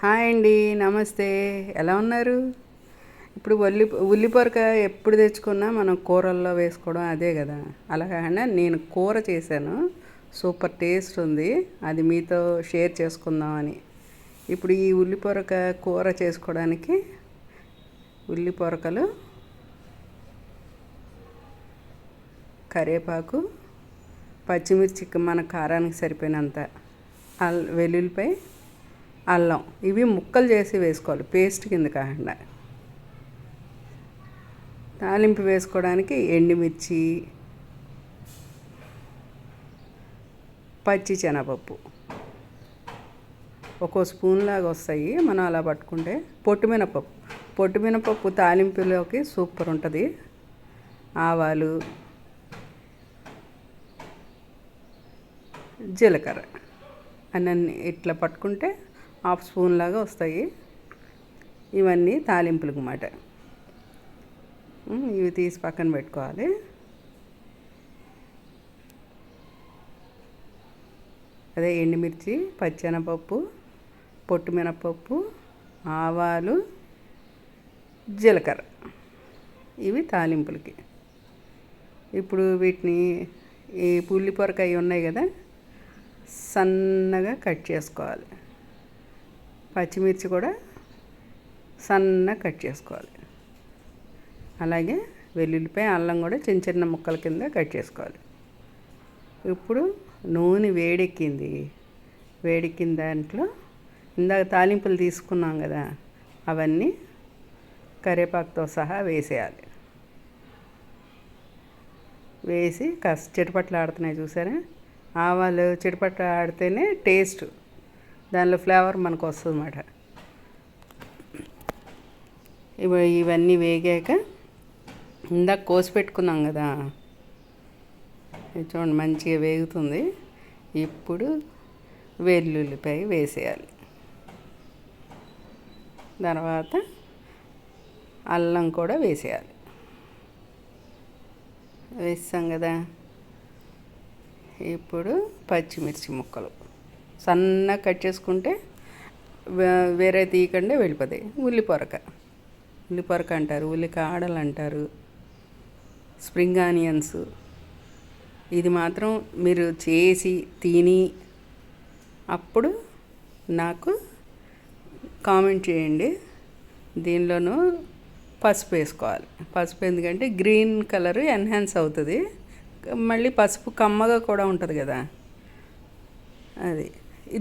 Hi అండి, నమస్తే. ఎలా ఉన్నారు? ఇప్పుడు ఉల్లిపొరక ఎప్పుడు తెచ్చుకున్నా మనం కూరల్లో వేసుకోవడం అదే కదా. అలా కాకుండా నేను కూర చేశాను, సూపర్ టేస్ట్ ఉంది. అది మీతో షేర్ చేసుకుందామని. ఇప్పుడు ఈ ఉల్లిపొరక కూర చేసుకోవడానికి ఉల్లిపొరకలు, కరివేపాకు, పచ్చిమిర్చి మన కారానికి సరిపోయినంత, వెల్లుల్లిపాయ, అల్లం ఇవి ముక్కలు చేసి వేసుకోవాలి, పేస్ట్ కింద కాకుండా. తాలింపు వేసుకోవడానికి ఎండుమిర్చి, పచ్చి శనగపప్పు ఒక్కో స్పూన్ లాగా వస్తాయి. మనం అలా పట్టుకుంటే పొట్టుమినపప్పు తాలింపులోకి సూపర్ ఉంటుంది. ఆవాలు, జీలకర్ర అన్నీ ఇట్లా పట్టుకుంటే హాఫ్ స్పూన్ లాగా వస్తాయి. ఇవన్నీ తాలింపులకు మాట. ఇవి తీసి పక్కన పెట్టుకోవాలి. అదే ఎండుమిర్చి, పచ్చెనపప్పు, పొట్టుమినపప్పు, ఆవాలు, జీలకర్ర ఇవి తాలింపులకి. ఇప్పుడు వీటిని ఈ ఉల్లిపొరకాయ ఉన్నాయి కదా, సన్నగా కట్ చేసుకోవాలి. పచ్చిమిర్చి కూడా సన్నగా కట్ చేసుకోవాలి. అలాగే వెల్లుల్లిపాయ, అల్లం కూడా చిన్న చిన్న ముక్కల కింద కట్ చేసుకోవాలి. ఇప్పుడు నూనె వేడెక్కిన దాంట్లో ఇందాక తాలింపులు తీసుకున్నాం కదా, అవన్నీ కరివేపాకుతో సహా వేసేయాలి. వేసి కాస్త చిటపట్లు ఆడుతున్నాయి చూసారా. ఆవాలు చిటపట్లు ఆడితేనే టేస్ట్, దానిలో ఫ్లేవర్ మనకు వస్తుంది అన్నమాట. ఇవన్నీ వేగాక ఇందాక కోసి పెట్టుకున్నాం కదా, చూడండి మంచిగా వేగుతుంది. ఇప్పుడు వెల్లుల్లిపాయ వేసేయాలి. తర్వాత అల్లం కూడా వేసేయాలి. వేస్తాం కదా. ఇప్పుడు పచ్చిమిర్చి ముక్కలు సన్నగా కట్ చేసుకుంటే వేరే తీయకుండా వెళ్ళిపోతాయి. ఉల్లిపొరక అంటారు, ఉల్లికాడలు అంటారు, స్ప్రింగ్ ఆనియన్స్. ఇది మాత్రం మీరు చేసి తిని అప్పుడు నాకు కామెంట్ చేయండి. దీనిలోనూ పసుపు వేసుకోవాలి. పసుపు ఎందుకంటే గ్రీన్ కలర్ ఎన్హాన్స్ అవుతుంది. మళ్ళీ పసుపు కమ్మగా కూడా ఉంటుంది కదా. అది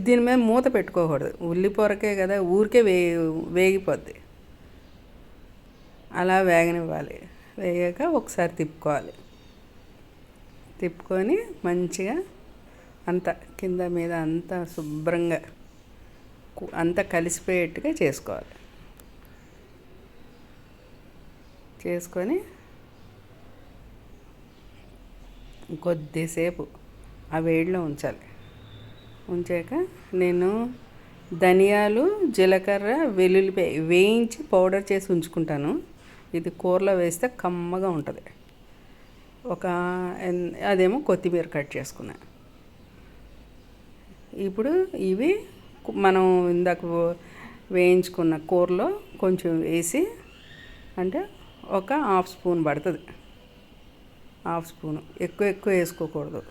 దీని మీద మూత పెట్టుకోకూడదు. ఉల్లిపొరకే కదా, ఊరికే వేగిపోద్ది. అలా వేగనివ్వాలి. వేగాక ఒకసారి తిప్పుకొని మంచిగా అంతా కింద మీద అంతా శుభ్రంగా అంతా కలిసిపోయేట్టుగా చేసుకొని కొద్దిసేపు ఆ వేడిలో ఉంచాక నేను ధనియాలు, జీలకర్ర, వెల్లుల్లిపాయ వేయించి పౌడర్ చేసి ఉంచుకుంటాను. ఇది కూరలో వేస్తే కమ్మగా ఉంటుంది. అదేమో కొత్తిమీర కట్ చేసుకున్నా. ఇప్పుడు ఇవి మనం ఇందాక వేయించుకున్న కూరలో కొంచెం వేసి, అంటే ఒక హాఫ్ స్పూన్ పడుతుంది. హాఫ్ స్పూను ఎక్కువ వేసుకోకూడదు,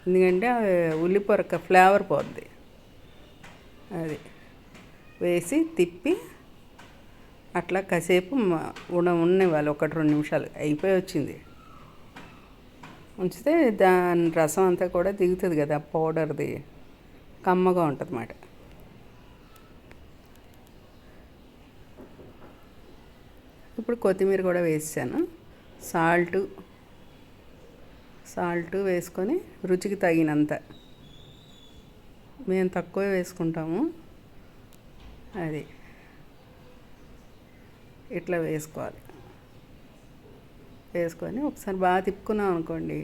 ఎందుకంటే ఉల్లిపొరక ఫ్లేవర్ పోద్ది. అది వేసి తిప్పి అట్లా కాసేపు ఉండనివ్వాలి. 1-2 నిమిషాలు అయిపోయి వచ్చింది. ఉంచితే దాని రసం అంతా కూడా దిగుతుంది కదా, పౌడర్ది కమ్మగా ఉంటుంది అన్నమాట. ఇప్పుడు కొత్తిమీర కూడా వేసాను. సాల్ట్ వేసుకొని రుచికి తగినంత. మేము తక్కువే వేసుకుంటాము. అది ఇట్లా వేసుకొని ఒకసారి బాగా తిప్పుకున్నాం అనుకోండి.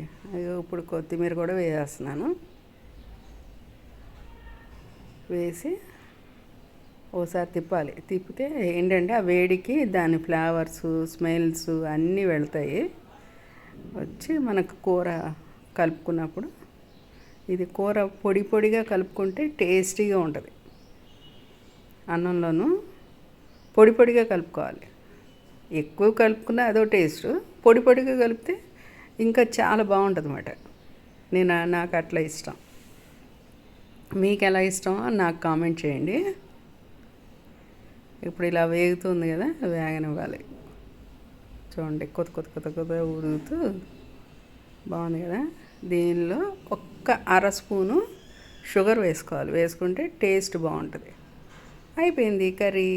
ఇప్పుడు కొత్తిమీర కూడా వేసేస్తున్నాను. వేసి ఓసారి తిప్పితే ఏంటంటే ఆ వేడికి దాని ఫ్లేవర్స్, స్మెల్స్ అన్నీ వెళ్తాయి. వచ్చి మనకు కూర కలుపుకున్నప్పుడు, ఇది కూర పొడిగా కలుపుకుంటే టేస్టీగా ఉంటుంది. అన్నంలోనూ పొడి పొడిగా కలుపుకోవాలి. ఎక్కువ కలుపుకున్న అదో టేస్ట్, పొడి పొడిగా కలిపితే ఇంకా చాలా బాగుంటుంది అన్నమాట. నాకు అట్లా ఇష్టం. మీకు ఎలా ఇష్టమో నాకు కామెంట్ చేయండి. ఇప్పుడు ఇలా వేగుతుంది కదా, వేగనివ్వాలి. చూడండి, కొత్త కొత్త కొత్త కొత్త ఉడుకుతూ బాగుంది కదా. దీనిలో ఒక్క అర స్పూను షుగర్ వేసుకోవాలి. వేసుకుంటే టేస్ట్ బాగుంటుంది. అయిపోయింది కర్రీ.